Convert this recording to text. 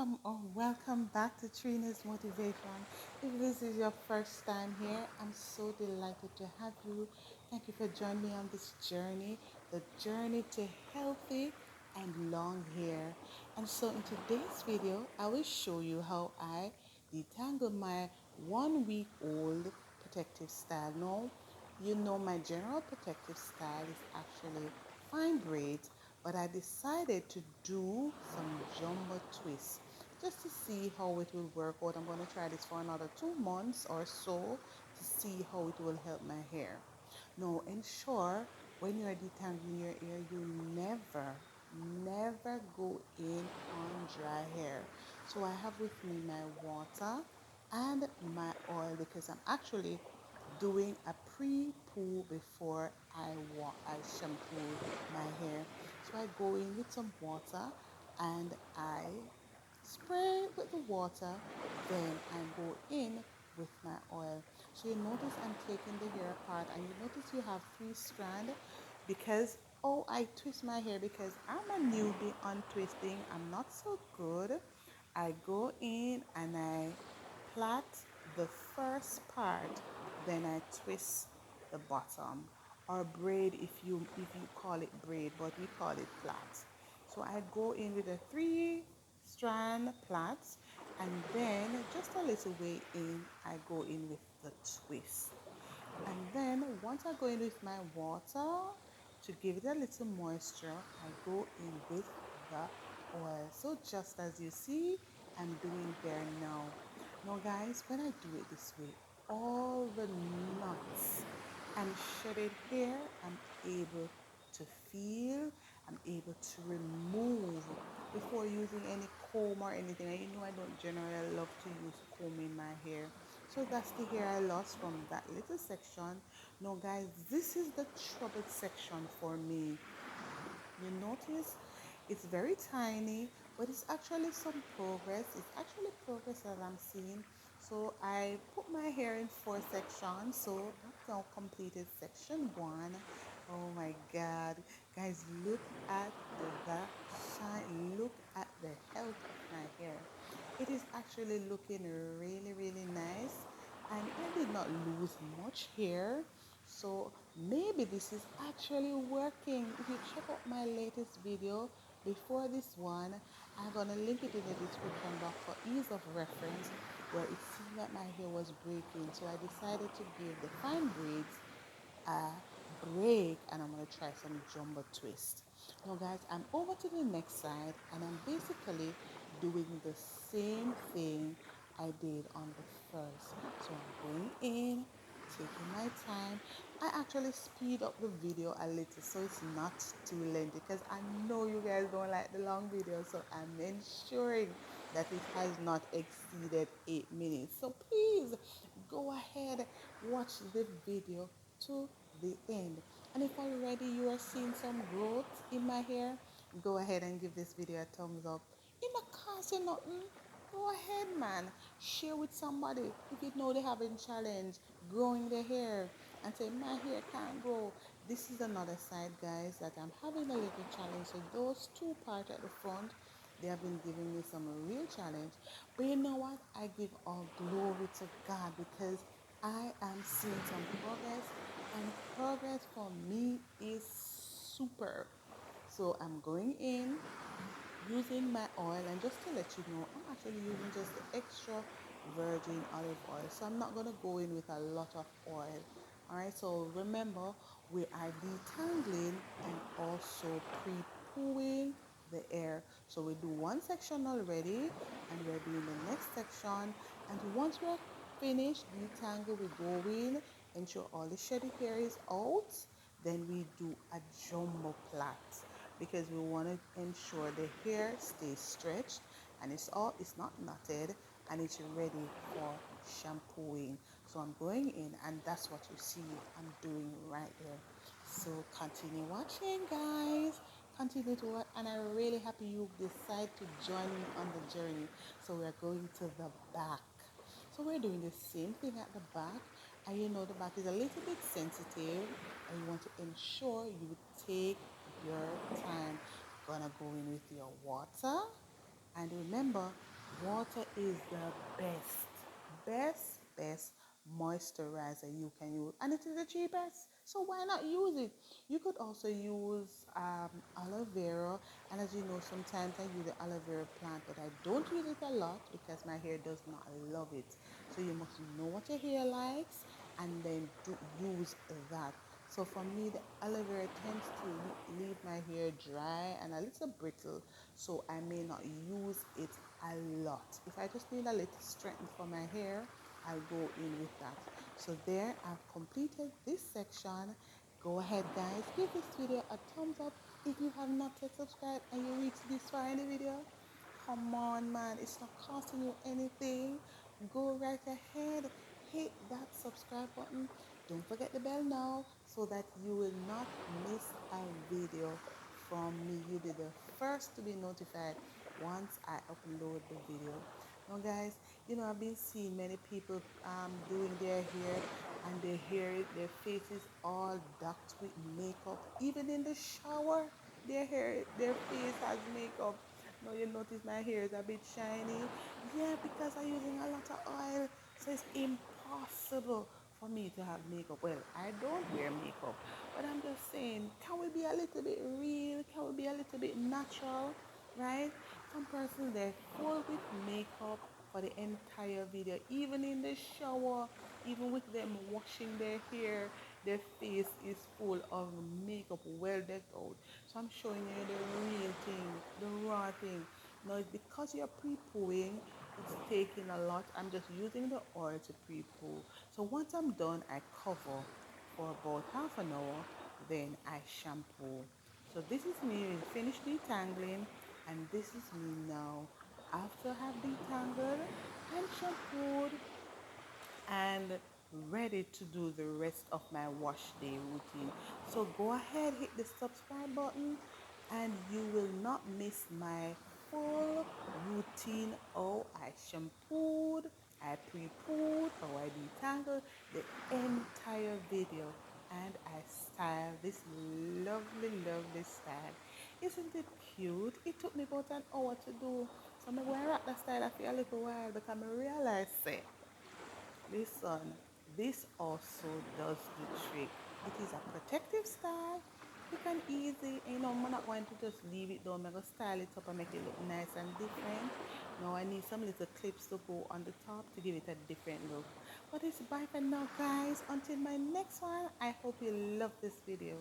Welcome or welcome back to Trina's Motivation. If this is your first time here, I'm so delighted to have you. Thank you for joining me on this journey, the journey to healthy and long hair. And so in today's video, I will show you how I detangle my 1 week old protective style. Now, you know my general protective style is actually fine braids, but I decided to do some jumbo twists just to see how it will work out. I'm going to try this for another 2 months or so to see how it will help my hair. Now, ensure when you're detangling your hair, you never go in on dry hair. So I have with me my water and my oil because I'm actually doing a pre-poo before I shampoo my hair. So I go in with some water and I spray with the water, then I go in with my oil. So you notice I'm taking the hair apart, and you notice you have 3 strands because I twist my hair because I'm a newbie on twisting. I'm not so good. I go in and I plait the first part, then I twist the bottom, or braid if you call it braid, but we call it plait. So I go in with a 3 strand plait, and then just a little way in I go in with the twist. And then once I go in with my water to give it a little moisture, I go in with the oil. So just as you see, I'm doing there now. Now guys, when I do it this way, all the knots and shedded hair, I'm able to feel, I'm able to remove before using any comb or anything. And you know I don't generally love to use comb in my hair. So that's the hair I lost from that little section. Now guys, this is the troubled section for me. You notice it's very tiny, but it's actually some progress. It's actually progress that I'm seeing. So I put my hair in 4 sections. So I've now completed section 1. Oh my God. Guys, look at the shine. Look at the health of my hair. It is actually looking really nice. And I did not lose much hair. So maybe this is actually working. If you check out my latest video before this one, I'm gonna link it in the description box for ease of reference, where it seemed that my hair was breaking. So I decided to give the fine braids a break, and I'm gonna try some jumbo twist. Now guys, I'm over to the next side, and I'm basically doing the same thing I did on the first. So I'm going in, taking my time. I actually speed up the video a little so it's not too lengthy, because I know you guys don't like the long video, so I'm ensuring that it has not exceeded 8 minutes. So please go ahead, watch the video to the end. And if already you are seeing some growth in my hair, go ahead and give this video a thumbs up. It not cost you nothing. Go ahead, man. Share with somebody if you know they having challenge growing their hair and say my hair can't grow. This is another side, guys, that I'm having a little challenge. So those 2 parts at the front, they have been giving me some real challenge. But you know what? I give all glory to God because I am seeing some progress, and progress for me is super. So I'm going in using my oil, and just to let you know, I'm actually using just the extra virgin olive oil, so I'm not going to go in with a lot of oil. All right, so remember, we are detangling and also pre-pooing the air. So we do one section already, and we're doing the next section. And once we're finished detangle, we go in, ensure all the shady hair is out, then we do a jumbo plait because we want to ensure the hair stays stretched and it's not knotted, and it's ready for shampooing. So I'm going in, and that's what you see I'm doing right there. So continue watching, guys. Continue to watch, and I'm really happy you decide to join me on the journey. So we're going to the back. So we're doing the same thing at the back, and you know the back is a little bit sensitive, and you want to ensure you take your time. Gonna go in with your water, and remember, Water is the best moisturizer you can use, and it is the cheapest. So why not use it? You could also use aloe vera, and as you know, sometimes I use the aloe vera plant, but I don't use it a lot because my hair does not love it. So you must know what your hair likes, and then do use that. So for me, the aloe vera tends to leave my hair dry and a little brittle, so I may not use it a lot. If I just need a little strength for my hair, I'll go in with that. So there, I've completed this section. Go ahead, guys, give this video a thumbs up if you have not yet subscribed and you reached this far in the video. Come on, man, it's not costing you anything. Go right ahead, hit that subscribe button. Don't forget the bell now so that you will not miss a video from me. You'll be the first to be notified once I upload the video. Now, guys, I've been seeing many people doing their hair, and their faces all docked with makeup. Even in the shower, their face has makeup. Now you notice my hair is a bit shiny. Yeah, because I'm using a lot of oil, so it's impossible for me to have makeup. Well, I don't wear makeup, but I'm just saying, can we be a little bit real? Can we be a little bit natural, right? Some persons, they're full with makeup for the entire video, even in the shower, even with them washing their hair, their face is full of makeup, well decked out. So I'm showing you the real thing, the raw thing. Now it's because you're pre-pooing, it's taking a lot. I'm just using the oil to pre-poo. So once I'm done, I cover for about half an hour, then I shampoo. So this is me finished detangling, and this is me now after I have detangled and shampooed and ready to do the rest of my wash day routine. So go ahead, hit the subscribe button, and you will not miss my full routine. Oh, I shampooed, I pre-pooed, or I detangled, the entire video, and I styled this lovely style. Isn't it cute? It took me about an hour to do. So I'm going to rock that style for a little while because I realized it. Listen, this also does the trick. It is a protective style. You can easy, I'm not going to just leave it down. I'm going to style it up and make it look nice and different. Now I need some little clips to go on the top to give it a different look. But it's bye for now, guys. Until my next one, I hope you love this video.